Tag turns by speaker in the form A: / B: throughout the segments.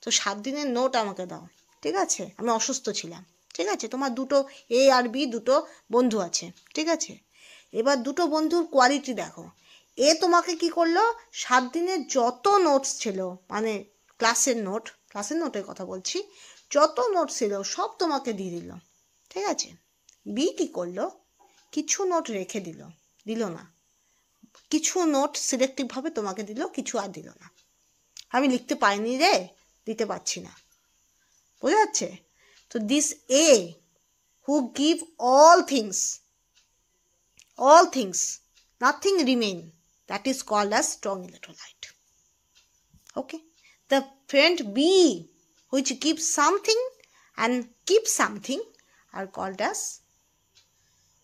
A: তো 7 দিনের নোট আমাকে দাও, ঠিক আছে? আমি অসুস্থ ছিলাম, ঠিক আছে? তোমার দুটো এ আর বি দুটো বন্ধু আছে, ঠিক আছে? এবার দুটো বন্ধুর কোয়ালিটি দেখো। এ তোমাকে কি করলো, 7 দিনের যত নোটস ছিল, মানে ক্লাসের নোটের কথা বলছি, যত নোট ছিল সব তোমাকে দিয়ে দিল, ঠিক আছে? বি কি করলো, কিছু নোট রেখে দিল না, কিছু নোট সিলেক্টিভভাবে তোমাকে দিল, কিছু আর দিল না। আমি লিখতে পারিনি রে, দিতে পারছি না, বোঝা যাচ্ছে? তো this A who give all things, nothing remain, that is called as strong electrolyte. Okay, the friend B which gives something and keeps something are called as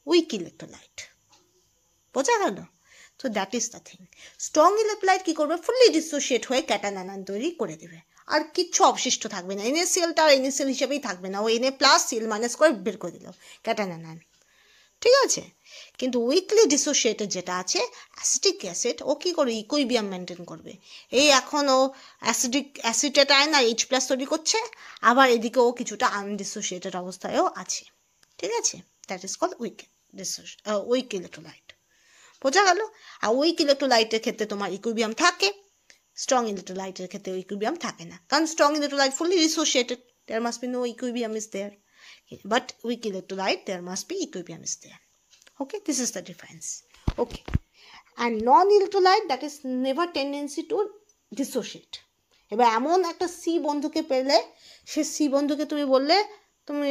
A: weak electrolyte. বোঝা গেল? তো that is the thing. Strong electrolyte কী করবে, fully dissociate হয়ে cation ion তৈরি করে দেবে, আর কিচ্ছু অবশিষ্ট থাকবে না। NaClটা আর NaCl হিসেবেই থাকবে না, ও Na+Cl- করে বের করে দিল ক্যাটায়ন আয়ন, ঠিক আছে? কিন্তু উইকলি ডিসোসিয়েটেড যেটা আছে অ্যাসিটিক অ্যাসিড, ও কী করে ইকুইলিব্রিয়াম মেনটেন করবে। এই এখন ও অ্যাসিটেট আয়ন আর H+ তৈরি করছে, আবার এদিকে ও কিছুটা আনডিসোসিয়েটেড অবস্থায়ও আছে, ঠিক আছে? That is called weak electrolyte. বোঝা গেল? আর উইক ইলেকট্রোলাইটের ক্ষেত্রে তোমার ইকুইলিব্রিয়াম থাকে, স্ট্রং ইলেকট্রোলাইটের ক্ষেত্রে ইকুইলিব্রিয়াম থাকে না, কারণ strong electrolyte fully dissociated, there must be no equilibrium is there, but weak electrolyte there must be equilibrium is there. Okay, this is the difference. Okay, and non-electrolyte, that is never tendency to dissociate. এবার এমন একটা C বন্ধুকে পেলে, সে C বন্ধুকে তুমি বললে তুমি